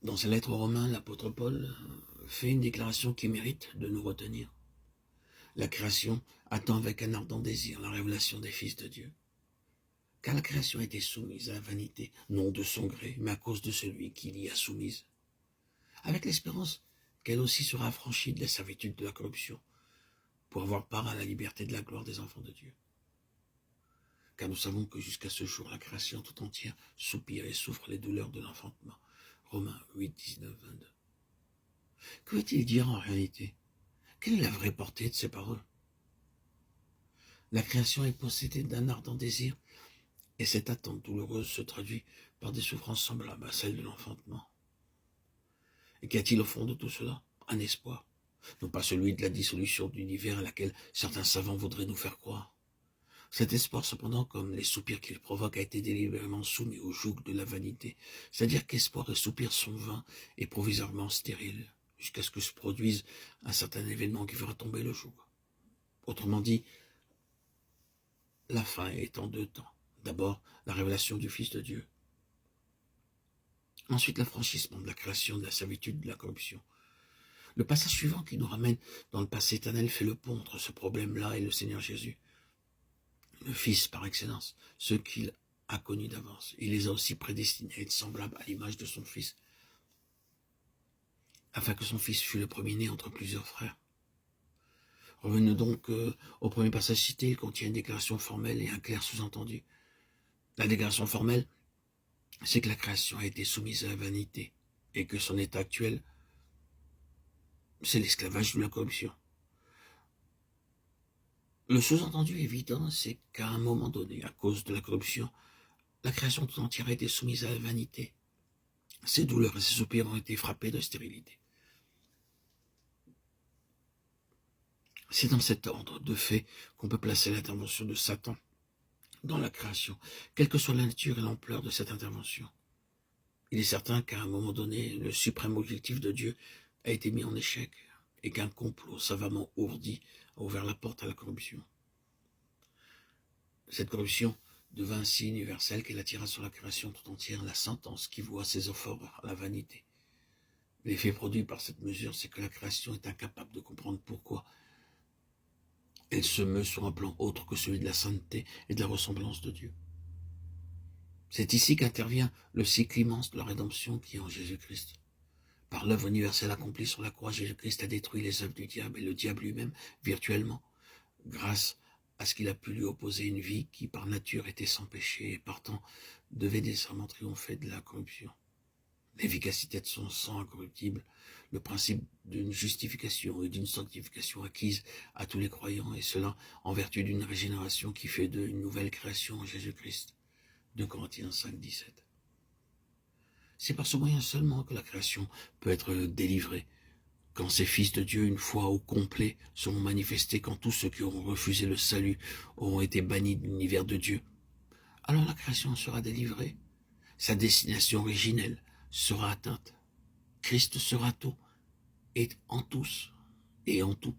Dans sa lettre aux Romains, l'apôtre Paul fait une déclaration qui mérite de nous retenir. La création attend avec un ardent désir la révélation des fils de Dieu. Car la création a été soumise à la vanité, non de son gré, mais à cause de celui qui l'y a soumise. Avec l'espérance qu'elle aussi sera affranchie de la servitude de la corruption, pour avoir part à la liberté de la gloire des enfants de Dieu. Car nous savons que jusqu'à ce jour, la création tout entière soupire et souffre les douleurs de l'enfantement. Romains 8, 19, 22. Que veut-il dire en réalité? Quelle est la vraie portée de ces paroles? La création est possédée d'un ardent désir, et cette attente douloureuse se traduit par des souffrances semblables à celles de l'enfantement. Et qu'y a-t-il au fond de tout cela? Un espoir, non pas celui de la dissolution de l'univers à laquelle certains savants voudraient nous faire croire. Cet espoir, cependant, comme les soupirs qu'il provoque, a été délibérément soumis au joug de la vanité, c'est-à-dire qu'espoir et soupir sont vains et provisoirement stériles, jusqu'à ce que se produise un certain événement qui fera tomber le joug. Autrement dit, la fin est en deux temps. D'abord, la révélation du Fils de Dieu. Ensuite, l'affranchissement de la création, de la servitude, de la corruption. Le passage suivant qui nous ramène dans le passé éternel fait le pont entre ce problème-là et le Seigneur Jésus. Le Fils par excellence, ceux qu'il a connus d'avance. Il les a aussi prédestinés à être semblables à l'image de son Fils, afin que son Fils fût le premier-né entre plusieurs frères. Revenons donc au premier passage cité. Il contient une déclaration formelle et un clair sous-entendu. La déclaration formelle, c'est que la création a été soumise à la vanité et que son état actuel, c'est l'esclavage de la corruption. Le sous-entendu évident, c'est qu'à un moment donné, à cause de la corruption, la création tout entière a été soumise à la vanité. Ses douleurs et ses soupirs ont été frappés de stérilité. C'est dans cet ordre de fait qu'on peut placer l'intervention de Satan dans la création, quelle que soit la nature et l'ampleur de cette intervention. Il est certain qu'à un moment donné, le suprême objectif de Dieu a été mis en échec et qu'un complot savamment ourdi a ouvert la porte à la corruption. Cette corruption devint si universelle qu'elle attira sur la création tout entière la sentence qui voit ses efforts à la vanité. L'effet produit par cette mesure, c'est que la création est incapable de comprendre pourquoi elle se meut sur un plan autre que celui de la sainteté et de la ressemblance de Dieu. C'est ici qu'intervient le cycle immense de la rédemption qui est en Jésus-Christ. Par l'œuvre universelle accomplie sur la croix, Jésus-Christ a détruit les œuvres du diable et le diable lui-même, virtuellement, grâce à ce qu'il a pu lui opposer une vie qui, par nature, était sans péché et, partant, devait nécessairement triompher de la corruption. L'efficacité de son sang incorruptible, le principe d'une justification et d'une sanctification acquise à tous les croyants, et cela en vertu d'une régénération qui fait d'eux une nouvelle création en Jésus-Christ. 2 Corinthiens 5, 17. C'est par ce moyen seulement que la création peut être délivrée. Quand ces fils de Dieu, une fois au complet, seront manifestés, quand tous ceux qui auront refusé le salut auront été bannis de l'univers de Dieu, alors la création sera délivrée. Sa destination originelle sera atteinte. Christ sera tout, et en tous, et en tout.